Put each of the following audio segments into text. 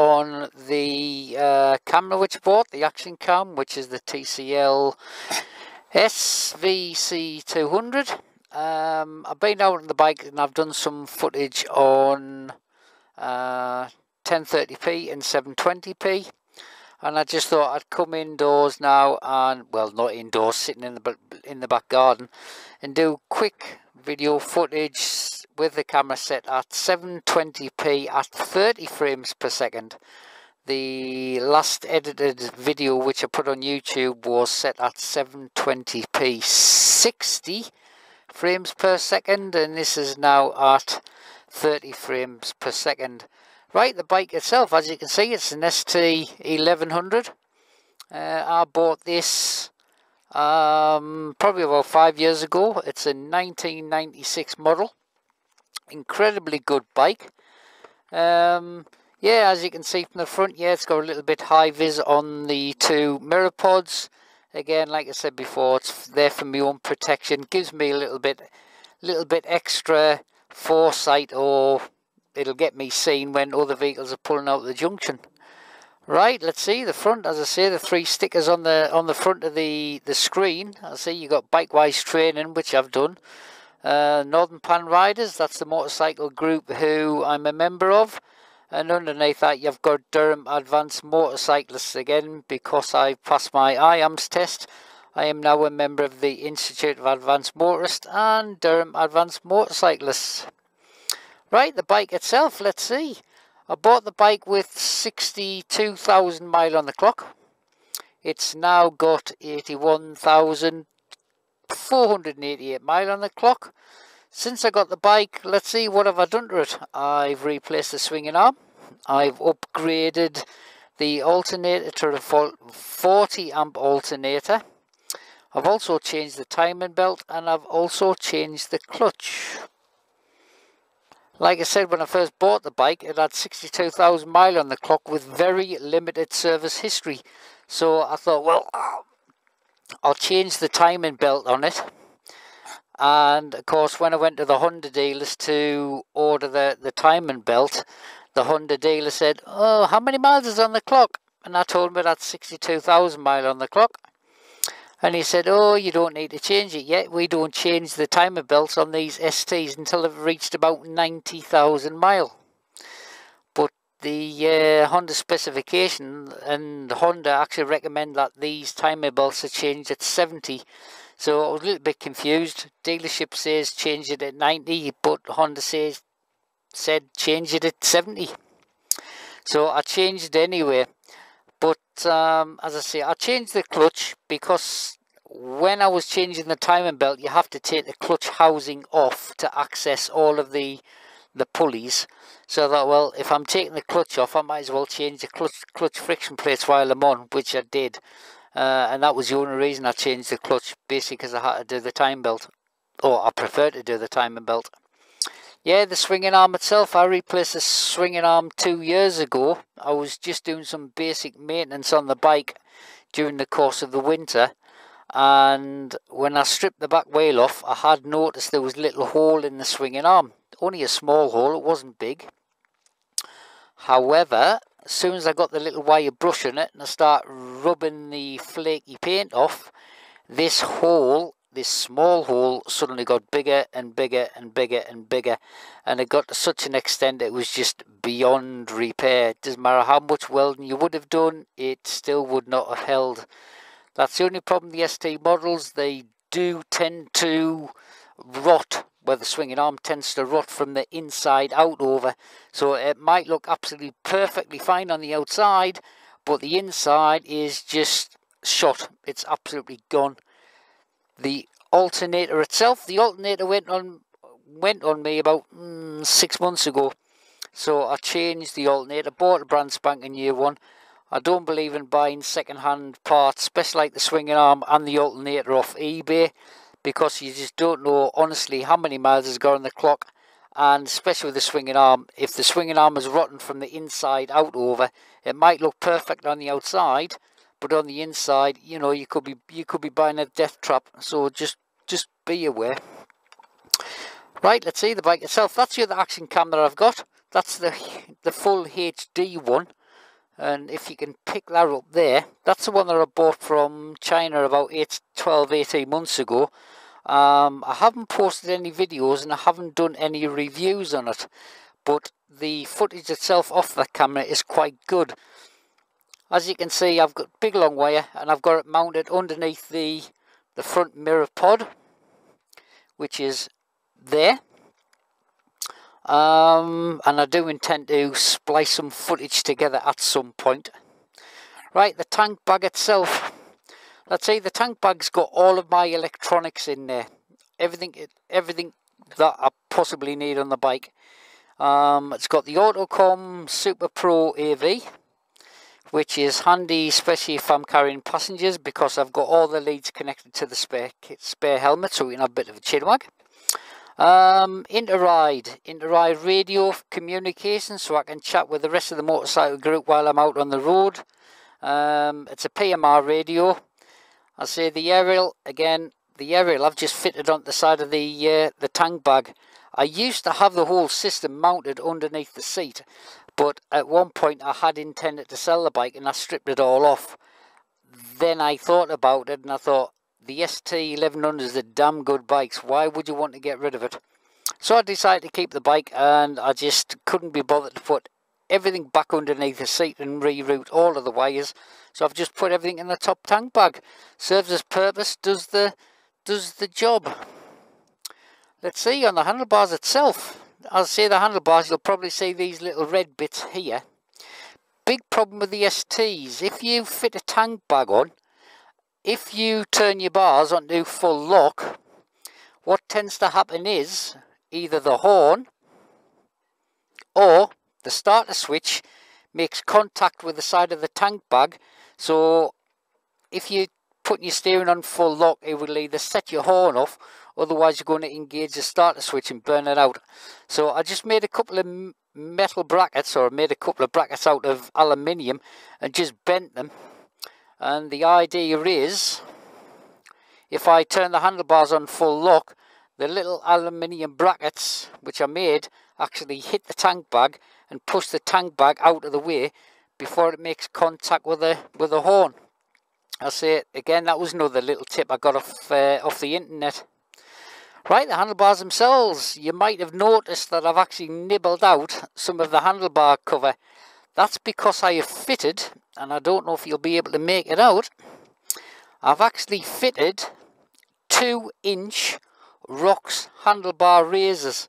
on the camera which I bought, the action cam, which is the TCL SVC200. I've been out on the bike and I've done some footage on 1030p and 720p, and I just thought I'd come indoors now, and well, not indoors, sitting in the back garden, and do quick video footage with the camera set at 720p at 30 frames per second. The last edited video which I put on YouTube was set at 720p 60 frames per second, and this is now at 30 frames per second. Right, the bike itself, as you can see, it's an ST1100. I bought this probably about 5 years ago. It's a 1996 model. Incredibly good bike. Yeah, as you can see from the front, yeah, it's got a little bit high vis on the two mirror pods. Again, like I said before, it's there for my own protection. Gives me a little bit extra foresight, or it'll get me seen when other vehicles are pulling out the junction. Right, let's see the front. As I say, the three stickers on the front of the screen. I see you got Bikewise Training, which I've done. Northern Pan Riders, that's the motorcycle group who I'm a member of. And underneath that you've got Durham Advanced Motorcyclists. Again, because I passed my IAMS test, I am now a member of the Institute of Advanced Motorists and Durham Advanced Motorcyclists. Right, the bike itself, let's see. I bought the bike with 62,000 miles on the clock. It's now got 81,488 miles on the clock. Since I got the bike, let's see, what have I done to it? I've replaced the swinging arm. I've upgraded the alternator to a 40 amp alternator. I've also changed the timing belt, and I've also changed the clutch. Like I said, when I first bought the bike, it had 62,000 miles on the clock with very limited service history. So I thought, well, I'll change the timing belt on it. And of course, when I went to the Honda dealers to order the timing belt, the Honda dealer said, "Oh, how many miles is on the clock?" And I told him it had 62,000 miles on the clock. And he said, "Oh, you don't need to change it yet. We don't change the timer belts on these STs until they've reached about 90,000 miles. But the Honda specification and Honda actually recommend that these timer belts are changed at 70. So I was a little bit confused. Dealership says change it at 90, but Honda said change it at 70. So I changed it anyway. But as I say, I changed the clutch because when I was changing the timing belt, you have to take the clutch housing off to access all of the pulleys. So I thought, well, if I'm taking the clutch off, I might as well change the clutch friction plates while I'm on, which I did. And that was the only reason I changed the clutch, basically because I had to do the timing belt. Or I prefer to do the timing belt. Yeah, the swinging arm itself, I replaced the swinging arm 2 years ago. I was just doing some basic maintenance on the bike during the course of the winter. And when I stripped the back wheel off, I had noticed there was a little hole in the swinging arm. Only a small hole, it wasn't big. However, as soon as I got the little wire brush in it and I start rubbing the flaky paint off, this hole, this small hole, suddenly got bigger and bigger and bigger and bigger, and it got to such an extent it was just beyond repair. It doesn't matter how much welding you would have done, it still would not have held. That's the only problem with the ST models. They do tend to rot, where the swinging arm tends to rot from the inside out over. So it might look absolutely perfectly fine on the outside, but the inside is just shot. It's absolutely gone. The alternator itself, the alternator went on me about 6 months ago. So I changed the alternator, bought a brand spanking new one. I don't believe in buying second-hand parts, especially like the swinging arm and the alternator off eBay, because you just don't know honestly how many miles has got on the clock. And especially with the swinging arm, if the swinging arm is rotten from the inside out over, it might look perfect on the outside, but on the inside, you know, you could be buying a death trap. So just be aware. Right, let's see the bike itself. That's the other action camera I've got. That's the full HD one. And if you can pick that up there, that's the one that I bought from China about 18 months ago. I haven't posted any videos and I haven't done any reviews on it, but the footage itself off the camera is quite good. As you can see, I've got big long wire and I've got it mounted underneath the front mirror pod, which is there. And I do intend to splice some footage together at some point. Right, the tank bag itself. Let's say the tank bag's got all of my electronics in there. Everything that I possibly need on the bike. It's got the Autocom Super Pro AV, which is handy, especially if I'm carrying passengers, because I've got all the leads connected to the spare helmet, so we can have a bit of a chinwag. Interride radio communication, so I can chat with the rest of the motorcycle group while I'm out on the road. It's a PMR radio. I say the aerial, again, the aerial I've just fitted onto the side of the tank bag. I used to have the whole system mounted underneath the seat, but at one point I had intended to sell the bike and I stripped it all off. Then I thought about it and I thought, the ST1100 is a damn good bike, so why would you want to get rid of it? So I decided to keep the bike, and I just couldn't be bothered to put everything back underneath the seat and reroute all of the wires. So I've just put everything in the top tank bag. Serves its purpose, does the job. Let's see on the handlebars itself. I'll say the handlebars, you'll probably see these little red bits here. Big problem with the STs, if you fit a tank bag on, if you turn your bars onto full lock, what tends to happen is either the horn or the starter switch makes contact with the side of the tank bag. So if you put your steering on full lock, it will either set your horn off, otherwise you're going to engage the starter switch and burn it out. So I just made a couple of metal brackets, or made a couple of brackets out of aluminium and just bent them. And the idea is, if I turn the handlebars on full lock, the little aluminium brackets which I made actually hit the tank bag and push the tank bag out of the way before it makes contact with the horn. I say again, that was another little tip I got off the internet. Right, the handlebars themselves, you might have noticed that I've actually nibbled out some of the handlebar cover. That's because I have fitted, and I don't know if you'll be able to make it out, I've actually fitted 2-inch Rox handlebar razors.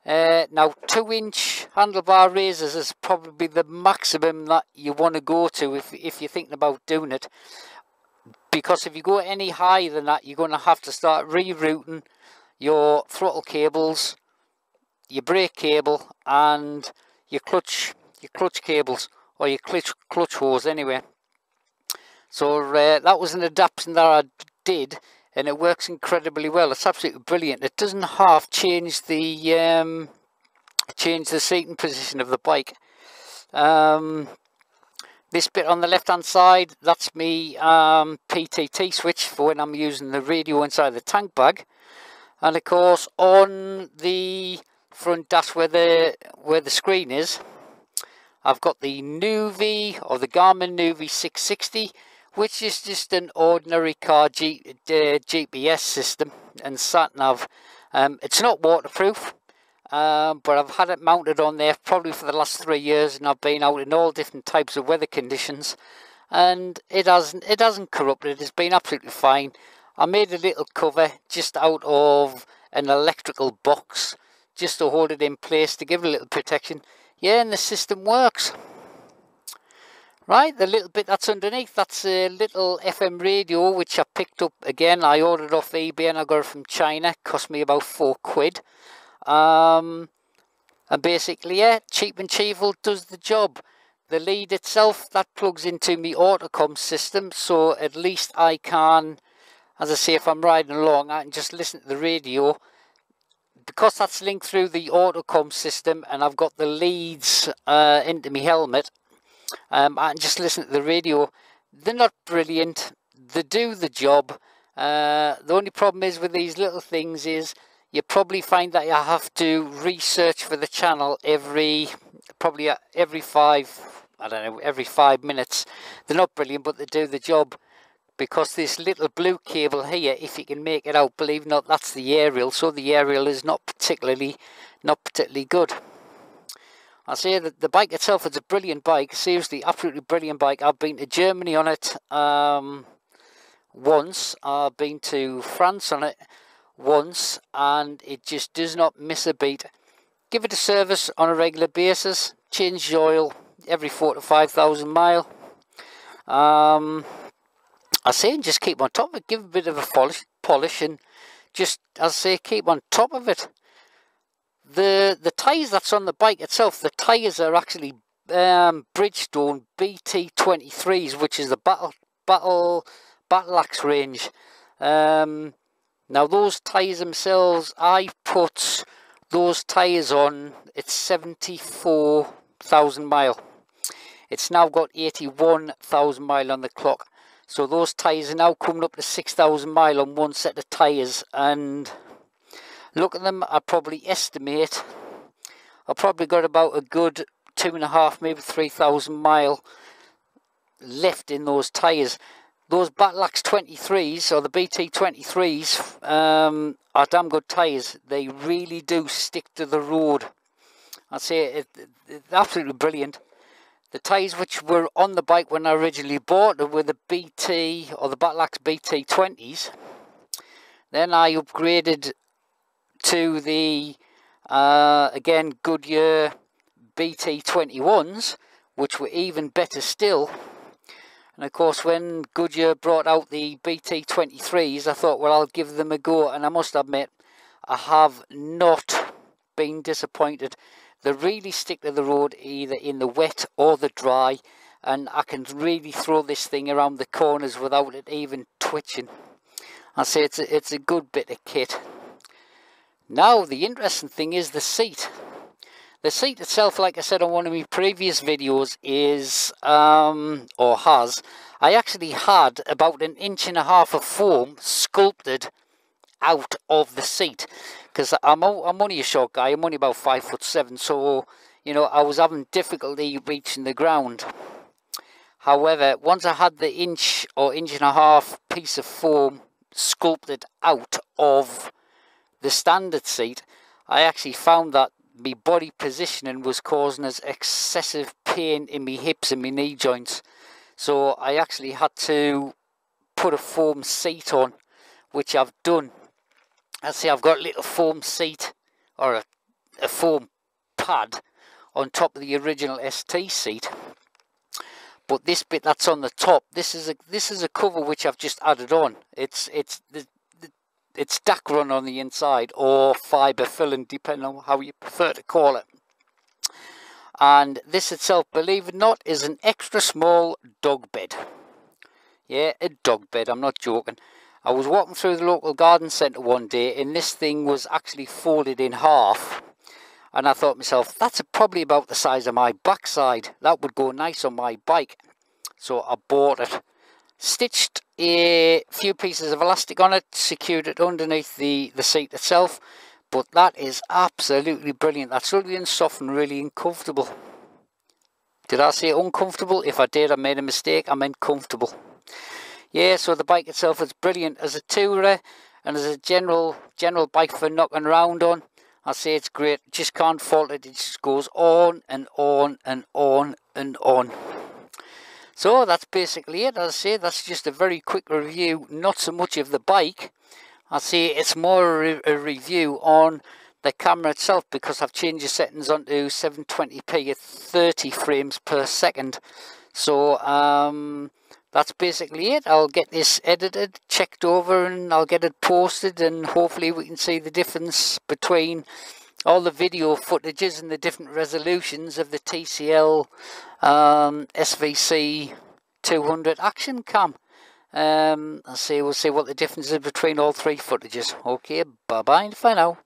Now 2-inch handlebar razors is probably the maximum that you want to go to if you're thinking about doing it, because if you go any higher than that, you're going to have to start rerouting your throttle cables, your brake cable, and your clutch cables, or your clutch hose anyway. So that was an adaptation that I did, and it works incredibly well. It's absolutely brilliant. It doesn't half change the seating position of the bike. This bit on the left hand side, that's me PTT switch for when I'm using the radio inside the tank bag. And of course on the front dash where the screen is, I've got the Nuvi, or the Garmin Nuvi 660, which is just an ordinary car GPS system and sat nav. It's not waterproof, but I've had it mounted on there probably for the last 3 years, and I've been out in all different types of weather conditions, and it hasn't corrupted. It's been absolutely fine. I made a little cover just out of an electrical box just to hold it in place, to give it a little protection. Yeah, and the system works. Right, the little bit that's underneath, that's a little FM radio which I picked up. Again, I ordered off eBay and I got it from China. It cost me about £4. And basically, yeah, cheap and cheerful, does the job. The lead itself, that plugs into my Autocom system, so at least I can, as I say, if I'm riding along, I can just listen to the radio. Because that's linked through the Autocom system and I've got the leads into my helmet, I can just listen to the radio. They're not brilliant, they do the job. The only problem is with these little things is you probably find that you have to research for the channel probably every 5 I don't know, every 5 minutes. They're not brilliant, but they do the job. Because this little blue cable here, if you can make it out, believe it or not, that's the aerial. So the aerial is not particularly good. I say that the bike itself is a brilliant bike. Seriously, absolutely brilliant bike. I've been to Germany on it once. I've been to France on it once, and it just does not miss a beat. Give it a service on a regular basis. Change the oil every 4,000 to 5,000 miles. I say, and just keep on top of it. Give it a bit of a polish, and just, as I say, keep on top of it. The tyres that's on the bike itself, the tyres are actually Bridgestone BT23s, which is the Battle Axe range. Now those tyres themselves, I put those tyres on at 74,000 miles. It's now got 81,000 miles on the clock. So those tyres are now coming up to 6,000 miles on one set of tyres, and look at them, I probably estimate I've probably got about a good 2.5, maybe 3,000 miles left in those tyres. Those Battle Axe 23s, or the BT23s, are damn good tyres. They really do stick to the road. I'd say it's absolutely brilliant. The tyres which were on the bike when I originally bought it were the BT, or the Battle Axe BT20s. Then I upgraded to the, again, Goodyear BT21s, which were even better still. And of course, when Goodyear brought out the BT23s, I thought, well, I'll give them a go. And I must admit, I have not been disappointed. They really stick to the road, either in the wet or the dry, and I can really throw this thing around the corners without it even twitching. I say it's a good bit of kit. Now the interesting thing is the seat. The seat itself, like I said on one of my previous videos, is, or has, I actually had about 1.5 inches of foam sculpted out of the seat. Because I'm only a short guy, I'm only about 5'7", so, you know, I was having difficulty reaching the ground. However, once I had the 1 inch or 1.5 inch piece of foam sculpted out of the standard seat, I actually found that my body positioning was causing us excessive pain in my hips and my knee joints. So I actually had to put a foam seat on, which I've done. I see I've got a little foam seat, or a foam pad on top of the original ST seat. But this bit that's on the top, this is a cover which I've just added on. It's Dacron on the inside, or fibre filling, depending on how you prefer to call it. And this itself, believe it or not, is an extra small dog bed. Yeah, a dog bed, I'm not joking. I was walking through the local garden centre one day, and this thing was actually folded in half. And I thought to myself, that's probably about the size of my backside. That would go nice on my bike. So I bought it. Stitched a few pieces of elastic on it, secured it underneath the seat itself. But that is absolutely brilliant. That's really soft and really uncomfortable. Did I say uncomfortable? If I did, I made a mistake. I meant comfortable. Yeah, so the bike itself is brilliant as a tourer and as a general bike for knocking around on. I say it's great. Just can't fault it. It just goes on and on and on and on. So that's basically it. As I say, that's just a very quick review. Not so much of the bike. I say it's more a review on the camera itself, because I've changed the settings onto 720p at 30 frames per second. So that's basically it. I'll get this edited, checked over, and I'll get it posted, and hopefully we can see the difference between all the video footages and the different resolutions of the TCL SVC200 action cam. We'll see what the difference is between all three footages. Okay, bye bye for now.